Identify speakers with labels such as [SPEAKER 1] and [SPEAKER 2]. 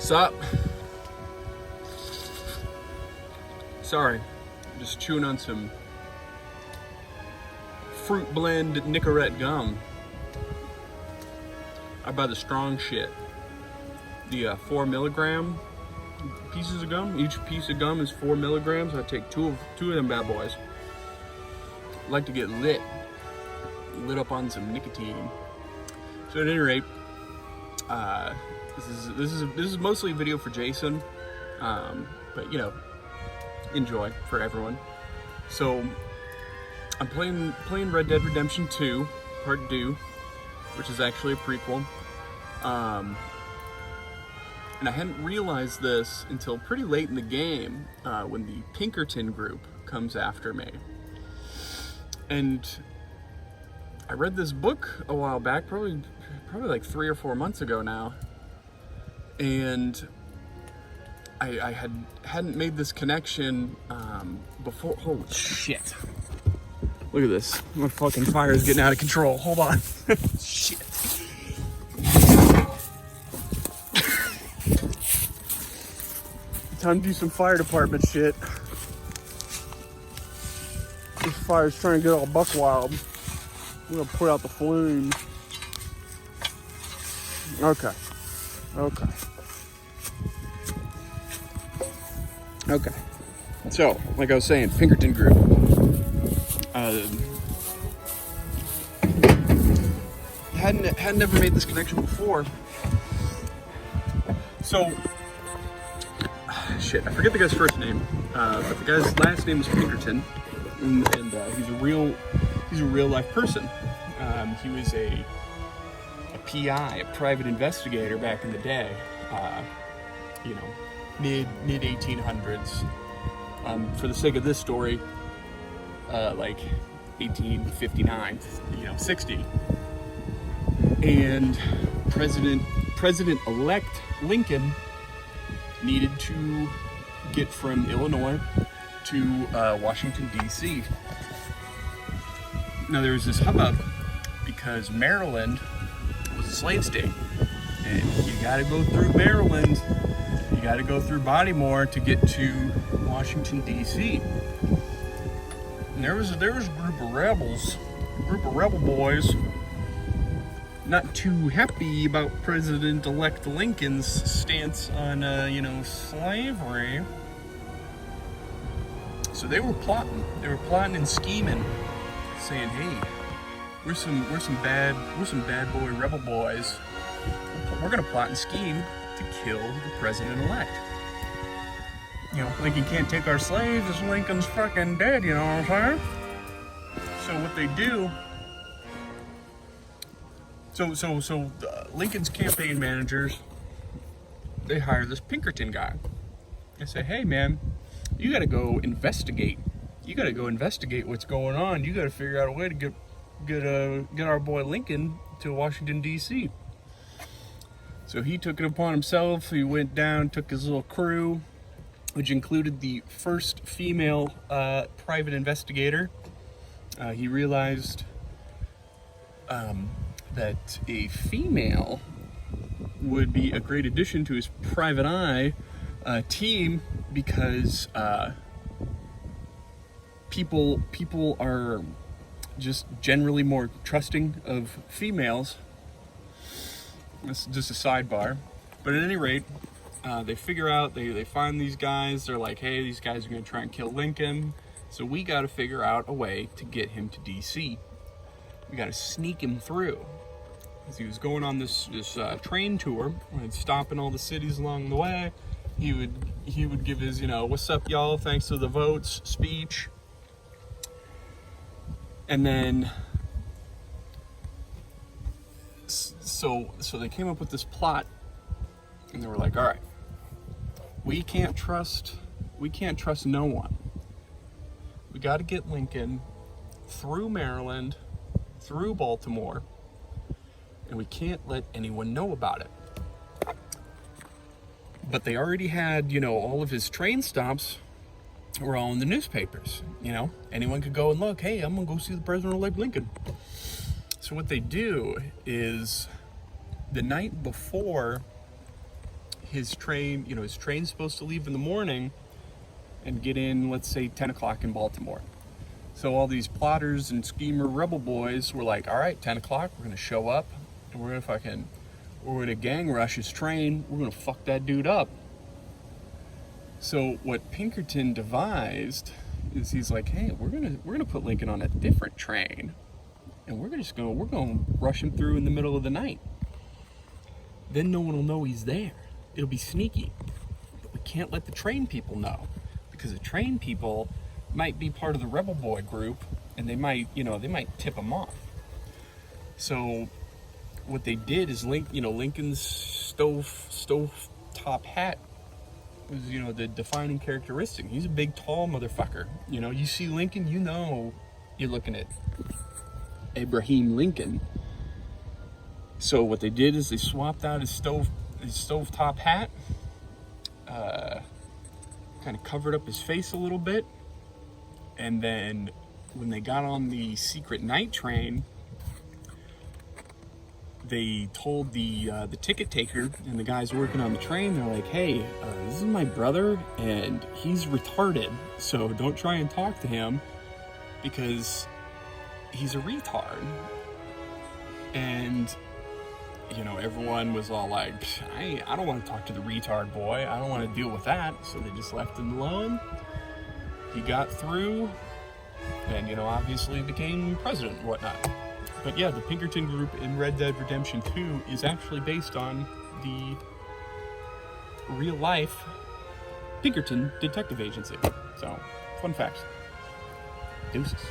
[SPEAKER 1] Sup? Sorry, I'm just chewing on some fruit blend Nicorette gum. I buy the strong shit. The 4 milligram pieces of gum. Each piece of gum is 4 milligrams. I take two of them bad boys. I like to get lit up on some nicotine. So at any rate, this is mostly a video for Jason, but you know, enjoy for everyone. So I'm playing Red Dead Redemption 2 Part 2, which is actually a prequel. And I hadn't realized this until pretty late in the game, when the Pinkerton group comes after me. And I read this book a while back, probably like 3 or 4 months ago now, and I hadn't made this connection before. Holy shit! Look at this. My fucking fire is getting out of control. Hold on. Shit. Time to do some fire department shit. This fire's trying to get all buck wild. I'm gonna put out the flume. Okay. So, like I was saying, Pinkerton group. Hadn't ever made this connection before. So, shit, I forget the guy's first name, but the guy's last name is Pinkerton, and he's a real life person. He was a PI, a private investigator back in the day, you know, mid 1800s. For the sake of this story, like 1859, you know, 60. And President-elect Lincoln needed to get from Illinois to Washington, D.C. Now there was this hubbub because Maryland was a slave state, and you got to go through Maryland, you got to go through Baltimore to get to Washington, D.C. And there was a group of rebel boys, not too happy about President-elect Lincoln's stance on, you know, slavery. So they were plotting and scheming, saying, "Hey, we're some bad boy rebel boys. We're gonna plot and scheme to kill the president-elect. You know, Lincoln can't take our slaves. Lincoln's fucking dead. You know what I'm saying?" So what they do. So Lincoln's campaign managers, they hire this Pinkerton guy. They say, "Hey man, you gotta go investigate. You gotta go investigate what's going on. You gotta figure out a way to get our boy Lincoln to Washington, D.C." So he took it upon himself. He went down, took his little crew, which included the first female private investigator. He realized that a female would be a great addition to his private eye team, because people are just generally more trusting of females. That's just a sidebar. But at any rate, they figure out, they find these guys. They're like, "Hey, these guys are going to try and kill Lincoln. So we got to figure out a way to get him to D.C. We got to sneak him through." As he was going on this train tour, and stopping all the cities along the way, he would give his, you know, "What's up, y'all? Thanks to the votes" speech. And then, so they came up with this plot, and they were like, "All right, we can't trust no one. We got to get Lincoln through Maryland, through Baltimore, and we can't let anyone know about it." But they already had, you know, all of his train stops were all in the newspapers. You know, anyone could go and look, "Hey, I'm gonna go see the President-elect Lincoln." So what they do is, the night before his train, his train's supposed to leave in the morning and get in, let's say, 10 o'clock in Baltimore. So all these plotters and schemer rebel boys were like, all right, 10 o'clock, we're gonna show up and we're gonna gang rush his train, we're gonna fuck that dude up. So what Pinkerton devised is he's like, hey, we're gonna put Lincoln on a different train and we're gonna rush him through in the middle of the night. Then no one will know he's there. It'll be sneaky. But we can't let the train people know, because the train people might be part of the rebel boy group and they might tip him off. So what they did is Lincoln's stove top hat was, the defining characteristic. He's a big, tall motherfucker. You see Lincoln, you're looking at Abraham Lincoln. So what they did is they swapped out his stove top hat, kind of covered up his face a little bit, and then when they got on the secret night train, they told the ticket taker and the guys working on the train, they're like, hey, this is my brother and he's retarded, so don't try and talk to him because he's a retard. And everyone was all like, I don't want to talk to the retard boy, I don't want to deal with that. So they just left him alone. He got through and obviously became president and whatnot. But yeah, the Pinkerton group in Red Dead Redemption 2 is actually based on the real life Pinkerton detective agency. So, fun facts. Deuces.